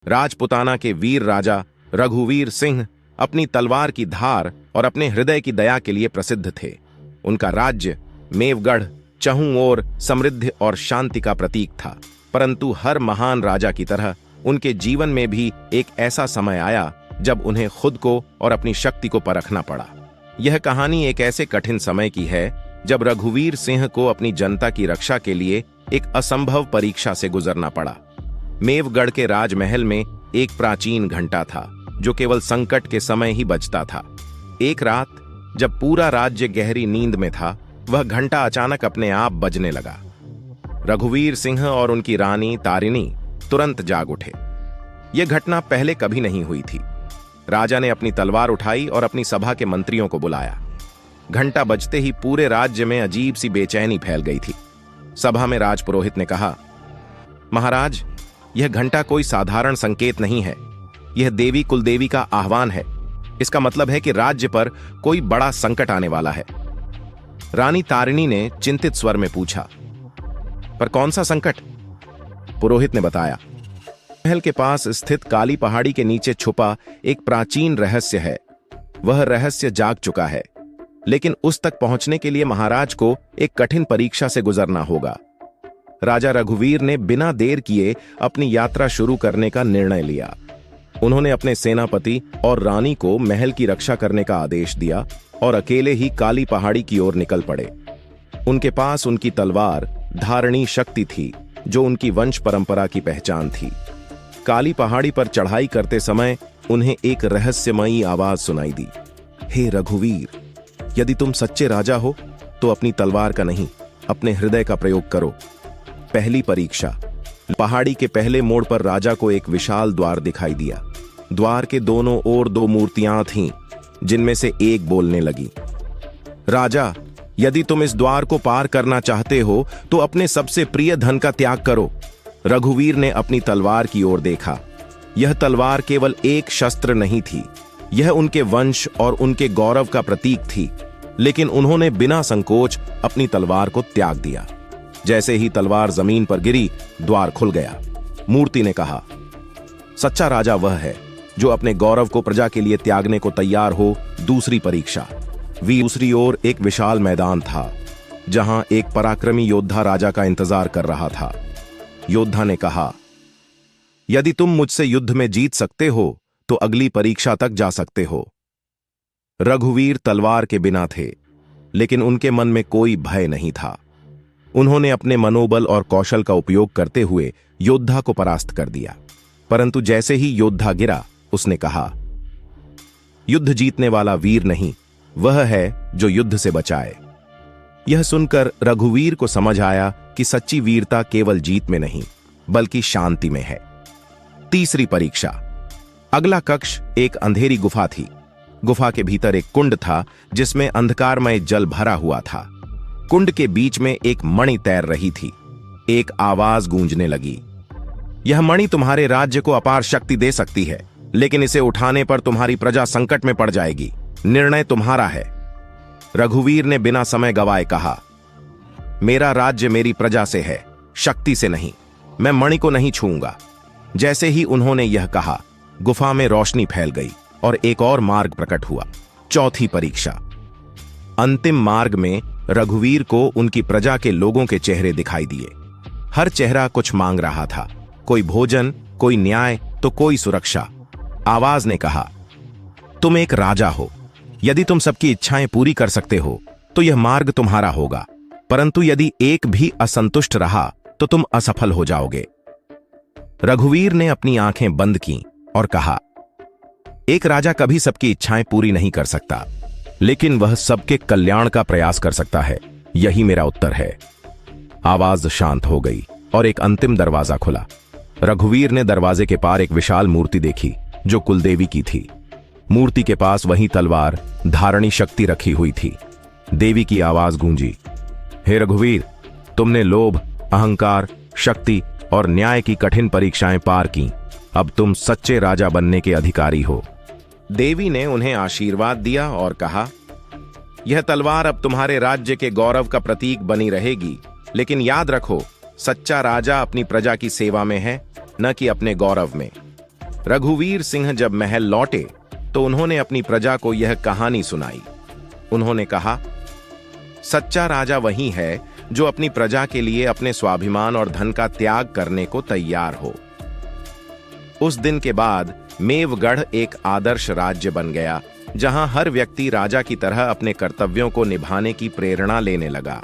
राजपुताना के वीर राजा रघुवीर सिंह अपनी तलवार की धार और अपने हृदय की दया के लिए प्रसिद्ध थे। उनका राज्य मेवगढ़ चहुं ओर समृद्धि और शांति का प्रतीक था। परंतु हर महान राजा की तरह उनके जीवन में भी एक ऐसा समय आया जब उन्हें खुद को और अपनी शक्ति को परखना पड़ा। यह कहानी एक ऐसे कठिन समय की है जब रघुवीर सिंह को अपनी जनता की रक्षा के लिए एक असंभव परीक्षा से गुजरना पड़ा। मेवगढ़ के राजमहल में एक प्राचीन घंटा था जो केवल संकट के समय ही बजता था। एक रात जब पूरा राज्य गहरी नींद में था, वह घंटा अचानक अपने आप बजने लगा। रघुवीर सिंह और उनकी रानी तारिणी तुरंत जाग उठे। यह घटना पहले कभी नहीं हुई थी। राजा ने अपनी तलवार उठाई और अपनी सभा के मंत्रियों को बुलाया। घंटा बजते ही पूरे राज्य में अजीब सी बेचैनी फैल गई थी। सभा में राजपुरोहित ने कहा, महाराज, यह घंटा कोई साधारण संकेत नहीं है। यह देवी कुलदेवी का आह्वान है। इसका मतलब है कि राज्य पर कोई बड़ा संकट आने वाला है। रानी तारिणी ने चिंतित स्वर में पूछा, पर कौन सा संकट? पुरोहित ने बताया, महल के पास स्थित काली पहाड़ी के नीचे छुपा एक प्राचीन रहस्य है। वह रहस्य जाग चुका है, लेकिन उस तक पहुंचने के लिए महाराज को एक कठिन परीक्षा से गुजरना होगा। राजा रघुवीर ने बिना देर किए अपनी यात्रा शुरू करने का निर्णय लिया। उन्होंने अपने सेनापति और रानी को महल की रक्षा करने का आदेश दिया और अकेले ही काली पहाड़ी की ओर निकल पड़े। उनके पास उनकी तलवार धारणी शक्ति थी, जो उनकी वंश परंपरा की पहचान थी। काली पहाड़ी पर चढ़ाई करते समय उन्हें एक रहस्यमयी आवाज सुनाई दी, हे रघुवीर, यदि तुम सच्चे राजा हो तो अपनी तलवार का नहीं, अपने हृदय का प्रयोग करो। पहली परीक्षा। पहाड़ी के पहले मोड़ पर राजा को एक विशाल द्वार दिखाई दिया। द्वार के दोनों ओर दो मूर्तियां थीं, जिनमें से एक बोलने लगी, राजा, यदि तुम इस द्वार को पार करना चाहते हो तो अपने सबसे प्रिय धन का त्याग करो। रघुवीर ने अपनी तलवार की ओर देखा। यह तलवार केवल एक शस्त्र नहीं थी, यह उनके वंश और उनके गौरव का प्रतीक थी। लेकिन उन्होंने बिना संकोच अपनी तलवार को त्याग दिया। जैसे ही तलवार जमीन पर गिरी, द्वार खुल गया। मूर्ति ने कहा, सच्चा राजा वह है जो अपने गौरव को प्रजा के लिए त्यागने को तैयार हो। दूसरी परीक्षा। दूसरी ओर एक विशाल मैदान था, जहां एक पराक्रमी योद्धा राजा का इंतजार कर रहा था। योद्धा ने कहा, यदि तुम मुझसे युद्ध में जीत सकते हो तो अगली परीक्षा तक जा सकते हो। रघुवीर तलवार के बिना थे, लेकिन उनके मन में कोई भय नहीं था। उन्होंने अपने मनोबल और कौशल का उपयोग करते हुए योद्धा को परास्त कर दिया। परंतु जैसे ही योद्धा गिरा, उसने कहा, युद्ध जीतने वाला वीर नहीं, वह है जो युद्ध से बचाए। यह सुनकर रघुवीर को समझ आया कि सच्ची वीरता केवल जीत में नहीं, बल्कि शांति में है। तीसरी परीक्षा। अगला कक्ष एक अंधेरी गुफा थी। गुफा के भीतर एक कुंड था, जिसमें अंधकारमय जल भरा हुआ था। कुंड के बीच में एक मणि तैर रही थी। एक आवाज गूंजने लगी, यह मणि तुम्हारे राज्य को अपार शक्ति दे सकती है, लेकिन इसे उठाने पर तुम्हारी प्रजा संकट में पड़ जाएगी। निर्णय तुम्हारा है। रघुवीर ने बिना समय गवाए कहा, मेरा राज्य मेरी प्रजा से है, शक्ति से नहीं। मैं मणि को नहीं छूऊंगा। जैसे ही उन्होंने यह कहा, गुफा में रोशनी फैल गई और एक और मार्ग प्रकट हुआ। चौथी परीक्षा। अंतिम मार्ग में रघुवीर को उनकी प्रजा के लोगों के चेहरे दिखाई दिए। हर चेहरा कुछ मांग रहा था, कोई भोजन, कोई न्याय, तो कोई सुरक्षा। आवाज ने कहा, तुम एक राजा हो। यदि तुम सबकी इच्छाएं पूरी कर सकते हो तो यह मार्ग तुम्हारा होगा, परंतु यदि एक भी असंतुष्ट रहा तो तुम असफल हो जाओगे। रघुवीर ने अपनी आंखें बंद कीं और कहा, एक राजा कभी सबकी इच्छाएं पूरी नहीं कर सकता, लेकिन वह सबके कल्याण का प्रयास कर सकता है। यही मेरा उत्तर है। आवाज शांत हो गई और एक अंतिम दरवाजा खुला। रघुवीर ने दरवाजे के पार एक विशाल मूर्ति देखी, जो कुलदेवी की थी। मूर्ति के पास वही तलवार धारणी शक्ति रखी हुई थी। देवी की आवाज गूंजी, हे रघुवीर, तुमने लोभ, अहंकार, शक्ति और न्याय की कठिन परीक्षाएं पार की। अब तुम सच्चे राजा बनने के अधिकारी हो। देवी ने उन्हें आशीर्वाद दिया और कहा, यह तलवार अब तुम्हारे राज्य के गौरव का प्रतीक बनी रहेगी, लेकिन याद रखो, सच्चा राजा अपनी प्रजा की सेवा में है, न कि अपने गौरव में। रघुवीर सिंह जब महल लौटे तो उन्होंने अपनी प्रजा को यह कहानी सुनाई। उन्होंने कहा, सच्चा राजा वही है जो अपनी प्रजा के लिए अपने स्वाभिमान और धन का त्याग करने को तैयार हो। उस दिन के बाद मेवगढ़ एक आदर्श राज्य बन गया, जहां हर व्यक्ति राजा की तरह अपने कर्तव्यों को निभाने की प्रेरणा लेने लगा।